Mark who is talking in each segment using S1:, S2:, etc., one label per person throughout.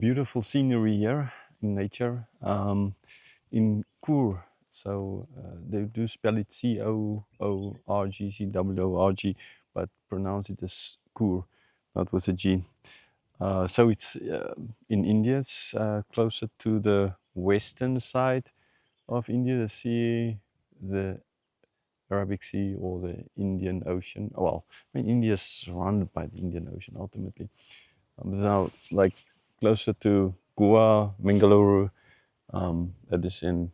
S1: beautiful scenery here in nature in Coorg. So they do spell it Coorg, Cwoorg, but pronounce it as Coorg, not with a G. So it's in India. It's closer to the western side of India, the sea, the Arabic Sea or the Indian Ocean. Well, I mean, India is surrounded by the Indian Ocean ultimately. It's now like closer to Goa, Mangalore. That is in,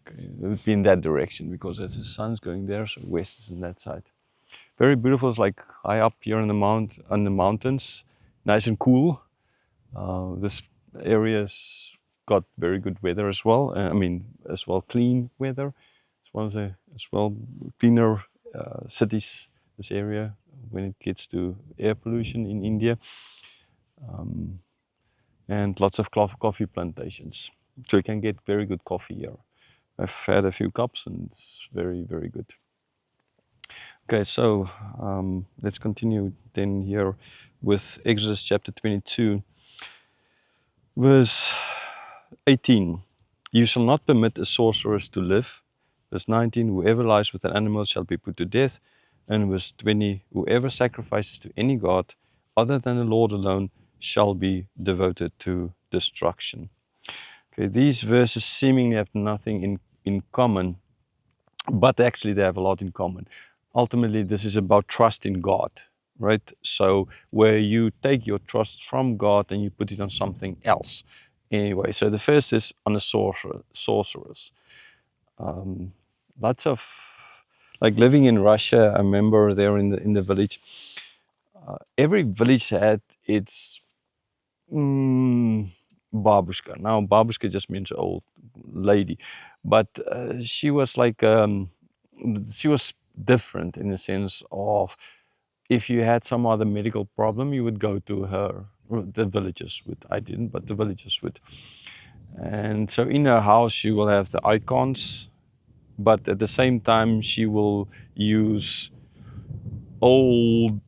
S1: it would be in that direction because as the sun's going there, so west is on that side. Very beautiful. It's like high up here on the mountains, nice and cool. This area's got very good weather as well. I mean, as well clean weather. It's one of the as well cleaner cities. This area when it gets to air pollution in India, and lots of coffee plantations. So you can get very good coffee here. I've had a few cups and it's very, very good. Okay, so let's continue then here with Exodus chapter 22, verse 18. You shall not permit a sorceress to live. Verse 19, whoever lies with an animal shall be put to death. And verse 20, whoever sacrifices to any god other than the Lord alone shall be devoted to destruction. Okay, these verses seemingly have nothing in common, but actually they have a lot in common. Ultimately, this is about trust in God, right? So where you take your trust from God and you put it on something else. Anyway, so the first is on a sorceress. Lots of, like living in Russia, I remember there in the village, every village had its babushka. Now, babushka just means old lady, but she was like, she was different in the sense of if you had some other medical problem, you would go to her. The villagers would. I didn't, but the villagers would. And so in her house, she will have the icons, but at the same time, she will use old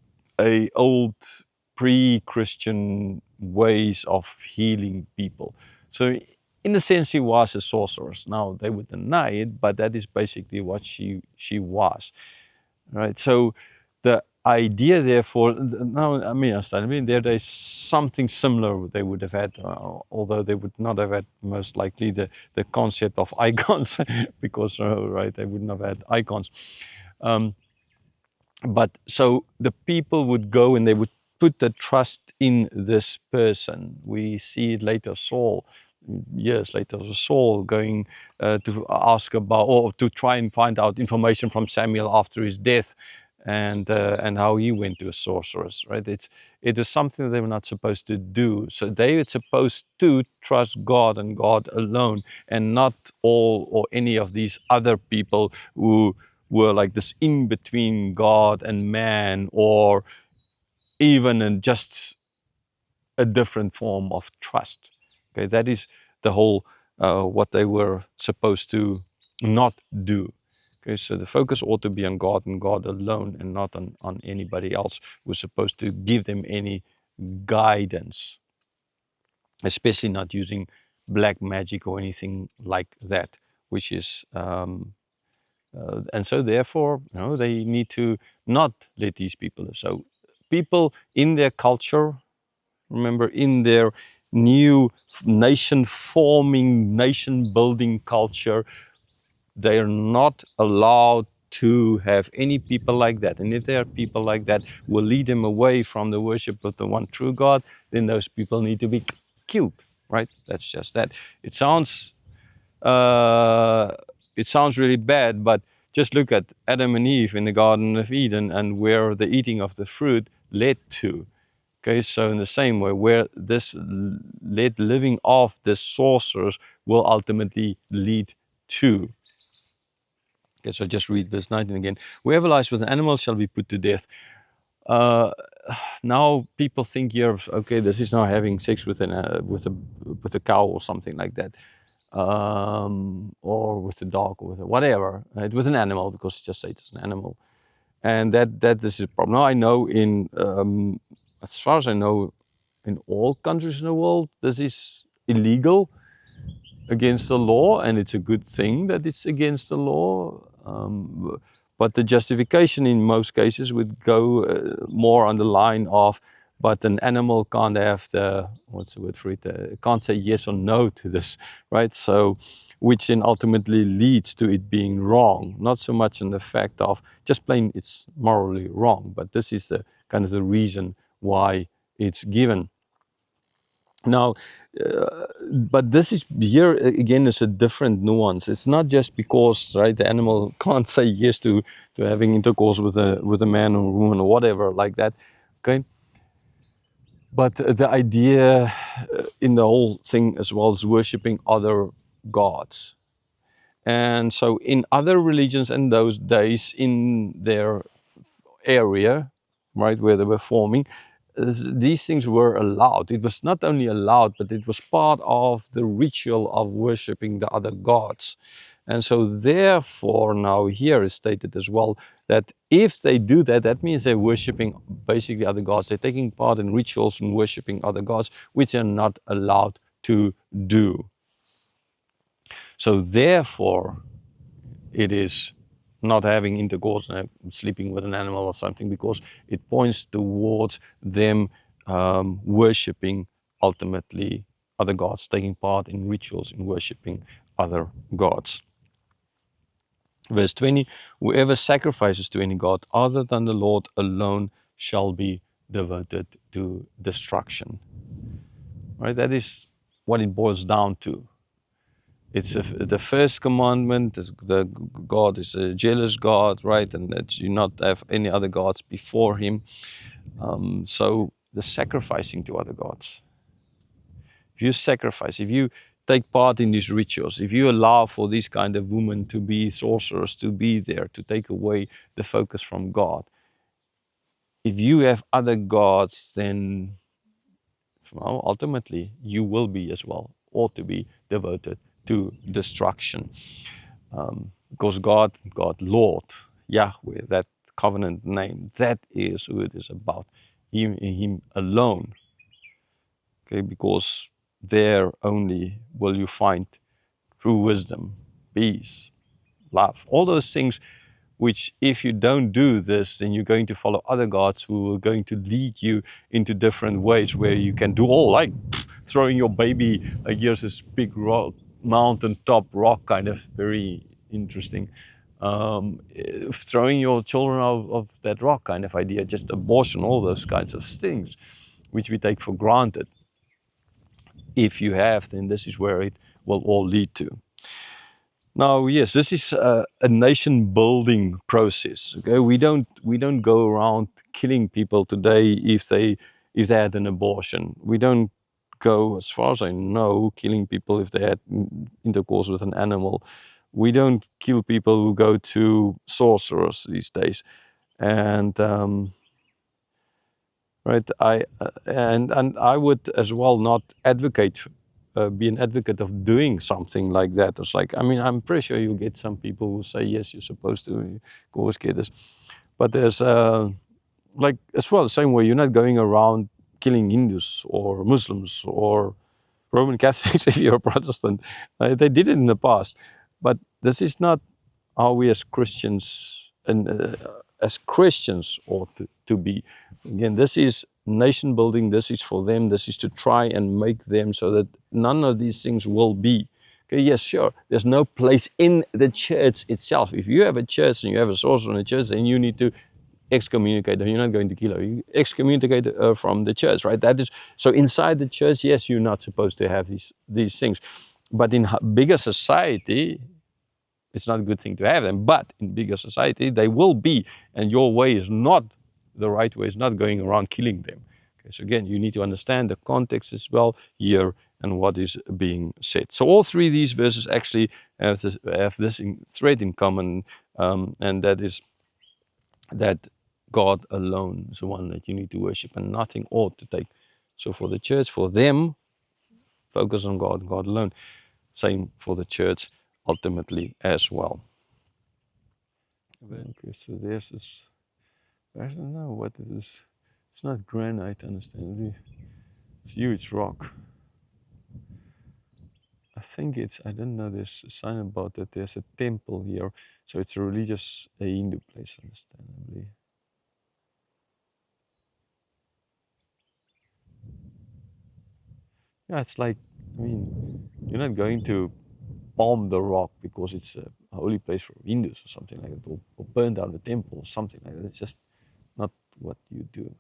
S1: pre-Christian ways of healing people. So in a sense, she was a sorceress. Now they would deny it, but that is basically what she was, right? So the idea, therefore, now I mean, there is something similar they would have had, although they would not have had most likely the concept of icons, because right, they wouldn't have had icons. But so the people would go and they would put the trust in this person. We see it later, Saul, years later, Saul going to ask about or to try and find out information from Samuel after his death, and how he went to a sorceress. Right? It is something that they were not supposed to do. So they were supposed to trust God and God alone, and not all or any of these other people who were like this in between God and man, or even in just a different form of trust. Okay, that is the whole what they were supposed to not do. Okay, so the focus ought to be on God and God alone, and not on anybody else who's supposed to give them any guidance, especially not using black magic or anything like that, which is and so therefore, they need to not let these people live. So people in their culture, remember, in their new nation forming, nation building culture, they are not allowed to have any people like that. And if there are people like that who will lead them away from the worship of the one true God, then those people need to be killed, right? That's just that. It sounds really bad, but just look at Adam and Eve in the Garden of Eden and where the eating of the fruit led to. Okay, so in the same way, where this living off the sorcerers will ultimately lead to. Okay, so just read verse 19 again. Whoever lies with an animal shall be put to death. Now people think here, okay, this is now having sex with a cow or something like that, or with a dog or with whatever, right? With an animal, because it just says it's an animal, and that is a problem. Now I know as far as I know, in all countries in the world this is illegal, against the law, and it's a good thing that it's against the law. But the justification in most cases would go more on the line of, but an animal can't have the, what's the word for it, can't say yes or no to this, right? So, which then ultimately leads to it being wrong, not so much in the fact of just plain it's morally wrong, but this is the kind of the reason why it's given. Now, but this is here again is a different nuance. It's not just because, right, the animal can't say yes to having intercourse with a man or woman or whatever like that, okay. But the idea in the whole thing as well is worshiping other gods. And so in other religions in those days in their area, right, where they were forming, these things were allowed. It was not only allowed, but it was part of the ritual of worshipping the other gods. And so therefore now here is stated as well that if they do that, that means they're worshipping basically other gods. They're taking part in rituals and worshipping other gods, which they're not allowed to do. So therefore, it is not having intercourse and sleeping with an animal or something, because it points towards them worshipping ultimately other gods, taking part in rituals in worshipping other gods. Verse 20, whoever sacrifices to any god other than the Lord alone shall be devoted to destruction. Right? That is what it boils down to. It's the first commandment is the God is a jealous God, right? And that you not have any other gods before him. So the sacrificing to other gods. If you sacrifice, if you take part in these rituals, if you allow for these kind of women to be sorcerers, to be there, to take away the focus from God, if you have other gods, then well, ultimately you will be as well, ought to be devoted to destruction. Because God, Lord, Yahweh, that covenant name, that is who it is about. Him alone. Okay, because there only will you find true wisdom, peace, love, all those things which if you don't do this, then you're going to follow other gods who are going to lead you into different ways where you can do all like throwing your baby, like here's this big rock, mountain top rock, kind of very interesting. Throwing your children out of that rock kind of idea, just abortion, all those kinds of things, which we take for granted. If you have, then this is where it will all lead to. Now, yes, this is a nation-building process. Okay, we don't go around killing people today if they had an abortion. We don't go, as far as I know, killing people if they had intercourse with an animal. We don't kill people who go to sorcerers these days, and right, and I would as well not advocate be an advocate of doing something like that. It's like, I mean, I'm pretty sure you'll get some people who say, yes, you're supposed to go as kids. But there's, like, as well, the same way, you're not going around killing Hindus or Muslims or Roman Catholics if you're a Protestant. They did it in the past. But this is not how we as Christians and as Christians ought to be. Again, this is nation building. This is for them. This is to try and make them so that none of these things will be. Okay, yes, sure. There's no place in the church itself. If you have a church and you have a sorcerer in the church, then you need to excommunicate her. You're not going to kill her. You excommunicate her from the church, right? That is so. Inside the church, yes, you're not supposed to have these things, but in bigger society, it's not a good thing to have them. But in bigger society, they will be, and your way is not the right way. It's not going around killing them. Okay, so again, you need to understand the context as well here and what is being said. So all three of these verses actually have this thread in common, and that is that God alone is the one that you need to worship, and nothing ought to take. So for the church, for them, focus on God, God alone. Same for the church ultimately as well. Okay, so there's this, I don't know what it is. It's not granite, understand. It's a huge rock. I think it's, I don't know, there's a sign about that there's a temple here. So it's a religious, a Hindu place, understandably. Yeah, it's like, I mean, you're not going to bomb the rock because it's a holy place for Hindus or something like that, or burn down the temple or something like that. It's just not what you do.